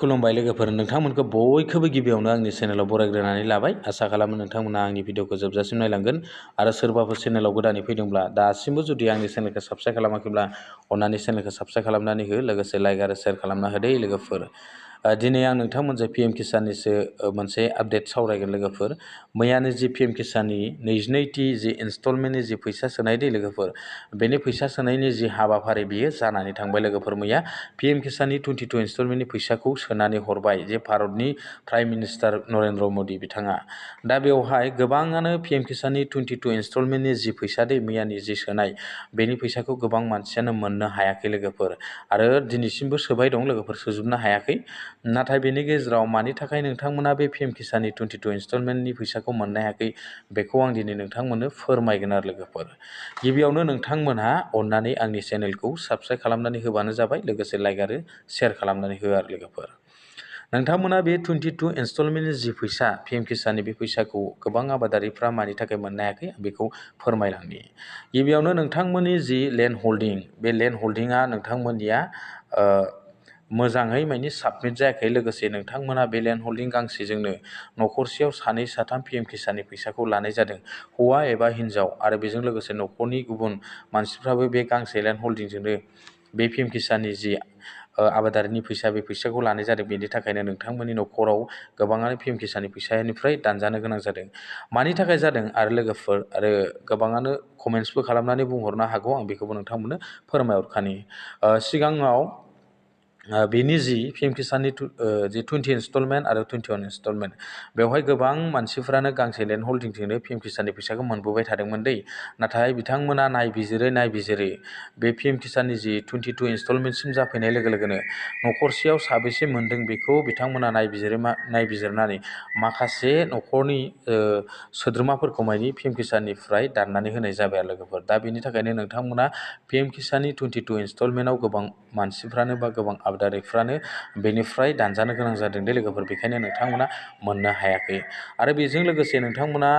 खुलुमबाय लोगोफोर, नोंथांमोनखौ बयखौबो गिबियावनो आंनि चेनेलाव बरायग्रोनानै लाबाय। आसा खालामो नोंथांमोना आंनि भिडिअखौ जोबजासिम नायलांगोन आरो सोरबाफोर चेनेलाव गोदानै फैदोंब्ला दासिमबो जुदि आंनि चेनेलखौ साबस्क्राइब खालामाखैब्ला अन्नानै चेनेलखौ साबस्क्राइब खालामनानै हो, लोगोसे लाइक आरो शेयार खालामना होदो लोगोफोर। दिनै आं नोंथांमोनजों PM किसाननिसो मोनसे आपडेट सावरायगोन लोगोफोर। मैयानो जि PM किसाननि 22थि जि इनस्टलमेन्टनि जि फैसा सोनाय दै लोगोफोर, बेनि फैसा सोनायनि जि हाबाफारि बियो जानानै थांबाय लोगोफोर। मैया PM किसाननि 22 इनस्टलमेन्टनि फैसाखौ सोनानै हरबाय जे भारतनि प्राइम मिनिस्टार नरेन्द्र मदि बिथाङा। दा बेवहाय गोबाङानो PM किसाननि 22 इनस्टलमेन्टनि जि फैसा दै मैयानि जि सोनाय, बेनि फैसाखौ गोबां मानसियानो मोननो हायाखै लोगोफोर, आरो दिनैसिमबो सोबाय दं लोगोफोर, सोजोबनो हायाखै। नाथाय बेनि गेजेराव मानि थाखाय नोंथांमोना बे PM किसाननि 22 इनस्टलमेन्टनि फैसाखौ मोननो हायाखै, बेखौ आं दिनै नोंथांमोननो फोरमायगोन आरो लोगोफोर। गिबियावनो नोंथांमोनहा अन्नानै आंनि चेनेलखौ साबस्क्राइब खालामनानै होबानो जाबाय, लोगोसे लाइक आरो शेयार खालामनानै हो आरो लोगोफोर। नोंथांमोना बे 22 इनस्टलमेन्टनि जि फैसा PM किसाननि बे फैसाखौ गोबां आबादारिफ्रा मानि थाखाय मोननो हायाखै बेखौ फोरमायलांनि। गिबियावनो नोंथांमोननि जि लेन्ड हल्डिं, बे लेन्ड हल्डिंआ नोंथांमोननिया मोजाङै माने साबमिट जायाखै। लोगोसे नोंथांमोना बे लेन्ड हल्डिं गांसेजोंनो न'खरसेयाव सानै साथाम PM किसाननि फैसाखौ लानाय जादों, हौवा एबा हिन्जाव, आरो बेजों लोगोसे न'खरनि गुबुन मानसिफ्राबो बे गांसे लेन्ड हल्डिंजोंनो बे PM किसाननि जि आबादारिनि फैसा, बे फैसाखौ लानाय जादों। बेनि थाखायनो नोंथांमोननि न'खराव गोबाङानो PM किसाननि फैसानिफ्राय दानजानो गोनां जादों। मानि थाखाय जादों आरो लोगोफोर, आरो गोबाङानो कमेन्ट्सबो खालामनानै बुंहरनो हागौ, आं बेखौबो नोंथांमोननो फोरमायहरखानि। सिगाङाव बेनि जि PM किसाननि जि 20 इनस्टलमेन्ट आरो 21 इनस्टलमेन्ट, बेवहाय गोबां मानसिफ्रानो गांसे लेन्ड हल्डिंजोंनो PM किसाननि फैसाखौ मोनबोबाय थादोंमोन दै। नाथाय बिथांमोना नायबिजिरै बे PM किसाननि जि 22 इनस्टलमेन्टसिम जाफैनाय लोगो लोगोनो न'खरसेयाव साबेसे मोनदों बेखौ बिथांमोना नायबिजिरनानै माखासे न'खरनि सोद्रोमाफोरखौ मानि PM किसाननिफ्राय दाननानै होनाय जाबाय आरो लोगोफोर। दा बेनि थाखायनो नोंथांमोना PM किसाननि 22 इनस्टलमेन्टआव गोबां मानसिफ्रानो बा गोबां आबादारिफ्रानो बेनिफ्राय दानजानो गोनां जादों दे लोगोफोर, बेखायनो नोंथांमोना मोननो हायाखै। आरो बेजों लोगोसे नोंथांमोना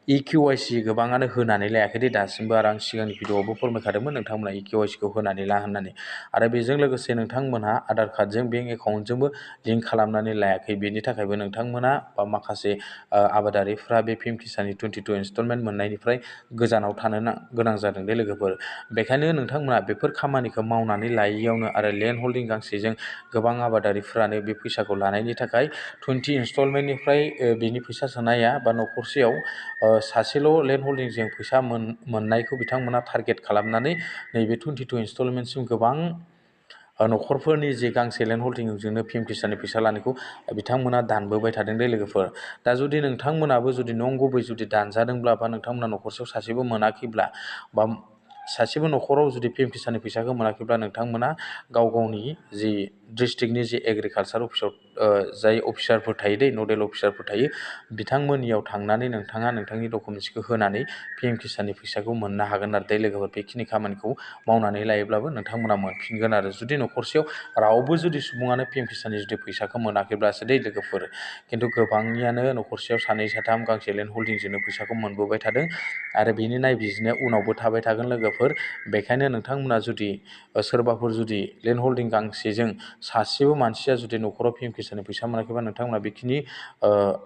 EKYC गोबाङानो होनानै लायाखै दे दासिमबो, आरो आं सिगांनि भिडिअआवबो फोरमायखादोंमोन नोंथांमोना EKYCखौ होनानै ला होननानै। आरो बेजों लोगोसे नोंथांमोनहा आधार कार्डजों बेंक एकाउन्टजोंबो लिंक खालामनानै लायाखै। बेनि थाखायबो नोंथांमोना बा माखासे आबादारिफ्रा बे PM किसाननि 22 इनस्टलमेन्ट मोननायनिफ्राय गोजानाव थानो गोनां जादों दे लोगोफोर। बेखायनो नोंथांमोना बेफोर खामानिखौ मावनानै लायैयावनो आरो लेन्ड हल्डिं गांसेजों गोबां आबादारिफ्रानो बे फैसाखौ लानायनि थाखाय 20 इनस्टलमेन्टनिफ्राय बेनि फैसा सोनाया बा न'खरसेयाव सासेल' लेन्ड हल्डिंजों फैसा मोननायखौ बिथांमोना टारगेट खालामनानै नैबे 22 इनस्टलमेन्टसिम गोबां न'खरफोरनि जि गांसे लेन्ड हल्डिंजोंनो PM किसाननि फैसा लानायखौ बिथांमोना दानबोबाय थादों दे लोगोफोर। दा जुदि नोंथांमोनाबो जुदि नंगुबै जुदि दानजादोंब्ला, बा नोंथांमोना न'खरसेयाव सासेबो मोनाखैब्ला, बा सासेबो न'खराव जुदि PM किसाननि फैसाखौ मोनाखैब्ला, नोंथांमोना गाव गावनि जि डिस्ट्रिक्टनि जि एग्रिकालसार अफिसाव जाय अफिसारफोर थायो दै, नडेल अफिसारफोर थायो, बिथांमोननियाव थांनानै नोंथाङा नोंथांनि डकुमेन्ट्सखौ होनानै PM किसाननि फैसाखौ मोननो हागोन आरो दै लोगोफोर। बेखिनि खामानिखौ मावनानै लायोब्लाबो नोंथांमोना मोनफिनगोन आरो जुदि न'खरसेयाव रावबो जुदि सुबुङानो PM किसाननि जुदि फैसाखौ मोनाखैब्लासो दै लोगोफोर। खिन्थु गोबांनियानो न'खरसेयाव सानै साथाम गांसे लेन्ड हल्डिंजोंनो फैसाखौ मोनबोबाय थादों, आरो बेनि नायबिजिरनाया उनावबो थाबाय थागोन लोगोफोर। बेखायनो नोंथांमोना जुदि सोरबाफोर जुदि लेन्ड हल्डिं गांसेजों सासेबो मानसिया जुदि न'खराव PM किसाननि फैसा मोनाखैबा, नोंथांमोना बेखिनि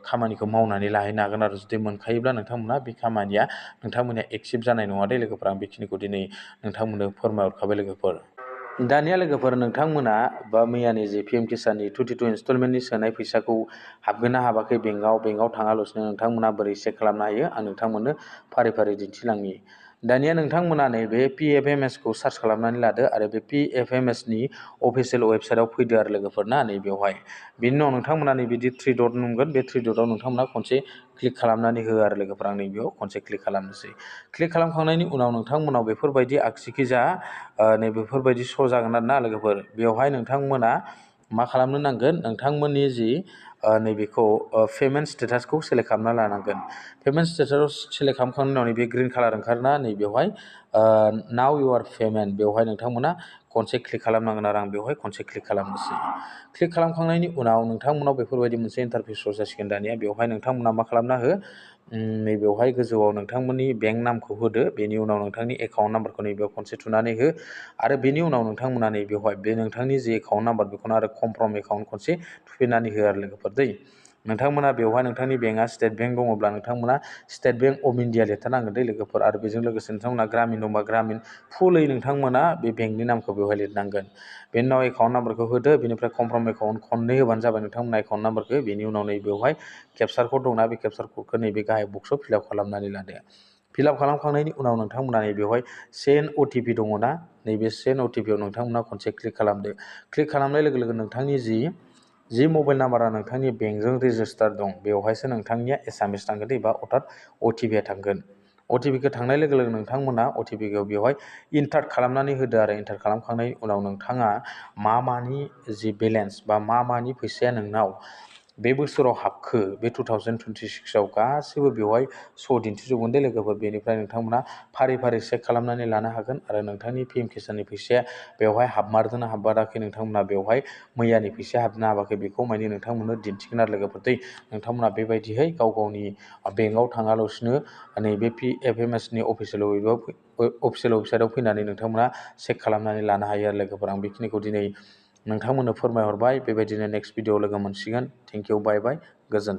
खामानिखौ मावनानै लाहैनो हागोन आरो जुदि मोनखायोब्ला नोंथांमोना बे खामानिया नोंथांमोननिया एक्सेप्ट जानाय नङा दे लोगोफोर। आं बेखिनिखौ दिनै नोंथांमोननो फोरमायहरखाबाय लोगोफोर। दानिया लोगोफोर, नोंथांमोना बा मैयानि जि PM किसाननि 22 इनस्टलमेन्टनि सोनाय फैसाखौ हाबगोन ना हाबाखै बेंकआव थाङालासिनो नोंथांमोना बोरै चेक खालामनो हायो, आं नोंथांमोननो फारि फारि दिन्थिलांनि। दानिया नोंथांमोना नैबे PFMSखौ सार्च खालामनानै लादो, आरो बे PFMSनि अफिसियेल वेबसाइटआव फैदो आरो लोगोफोर ना, नैबेवहाय। बेनि उनाव नोंथांमोना नैबिदि 3 डट नुगोन, बे 3 डटआव नोंथांमोना खनसे क्लिक खालामनानै हो आरो लोगोफोर। आं नैबेयाव खनसे क्लिक खालामनोसै। क्लिक खालामखांनायनि उनाव नोंथांमोनाव बेफोरबायदि आगसिखिजा नैबेफोरबायदि श' जागोन आरो ना लोगोफोर। बेवहाय नोंथांमोना मा खालामनो नांगोन, नोंथांमोननि जि नैबेखौ पेमेन्ट स्टेटासखौ सेलेक्ट खालामना लानांगोन। पेमेन्ट स्टेटासाव सेलेक्ट खालामखांनायनि उनाव नैबे ग्रिन कालार ओंखारोना, नैबेवहाय नाउ इउर पेमेन्ट, बेवहाय नोंथांमोना खनसे क्लिक खालामनांगोन आरो आं बेवहाय खनसे क्लिक खालामनोसै। क्लिक खालामखांनायनि उनाव नोंथांमोनाव बेफोरबायदि मोनसे इन्टारफेस जासिगोन दानिया। बेवहाय नोंथांमोना मा खालामना हो, नैबेवहाय गोजौआव नोंथांमोननि बेंक नामखौ होदो, बेनि उनाव नोंथांनि एकाउन्ट नाम्बारखौ नैबेयाव खनसे थुनानै हो आरो बेनि उनाव नोंथांमोना नैबेवहाय बे नोंथांनि जे एकाउन्ट नाम्बार बेखौनो आरो कनफार्म एकाउन्ट खनसे थुफिननानै हो आरो लोगोफोर दै। नोंथांमोना बेवहाय नोंथांनि बेंकआ स्टेट बेंक दङब्ला नोंथांमोना स्टेट बेंक अफ इन्डिया लिरथारनांगोन दै लोगोफोर, आरो बेजों लोगोसे नोंथांमोना ग्रामिन दंबा ग्रामिन फुलै नोंथांमोना बे बेंकनि नामखौ बेवहाय लिरनांगोन। बेनि उनाव एकाउन्ट नाम्बारखौ होदो, बेनिफ्राय कनफार्म एकाउन्ट खननै होबानो जाबाय नोंथांमोना एकाउन्ट नाम्बारखौ। बेनि उनाव नैबेवहाय केपचार कड दंना, बे केपचार क'डखौ नैबे गाहाय बक्सआव फिलआप खालामनानै लादो। फिलआप खालामखांनायनि उनाव नोंथांमोना बेवहाय सेन्ड अटिपि दङना, नैबे सेन्ड अटिपिआव नोंथांमोना खनसे क्लिक खालामदो। क्लिक खालामनाय लोगो लोगो नोंथांनि जि मबाइल नाम्बारा नोंथांनि बेंकजों रेजिस्टार दं बेवहायसो नोंथांनिया एसामिस थांगोन एबा अर्थात अटिपिआ थांगोन। अटिपिखौ थांनाय लोगो लोगो नोंथांमोना अटिपिखौ बेवहाय इन्टार खालामनानै होदो आरो इन्टार खालामखांनायनि उनाव नोंथाङा मानि जि बेलेन्स बा मानि फैसाया नोंनाव बे बोसोराव हाबखो, बे 2026आव गासैबो बेवहाय दिन्थिजोबगोन दे लोगोफोर। बेनिफ्राय नोंथांमोना फारि फारि चेक खालामनानै लानो हागोन आरो नोंथांनि पिएम किसाननि फैसाया बेवहाय हाबमारदोंना हाबमाराखै, नोंथांमोना बेवहाय मैयानि फैसाया हाबना हाबाखै बेखौ माने नोंथांमोननो दिन्थिगोन आरो लोगोफोर दै। नोंथांमोना बेबायदिहै गाव गावनि बेंकआव थाङालासिनो नैबे PFMSनि अफिसियेल वेबसाइटआव फैनानै नोंथांमोना चेक खालामनानै लानो हायो आरो लोगोफोर। आं बेखिनिखौ दिनै नोंथांमोननो फोरमायहरबाय। बेबायदिनो नेक्स्ट भिडिअ लोगो मोनसिगोन। थेंक इउ, बाय बाय, गोजोन्थों।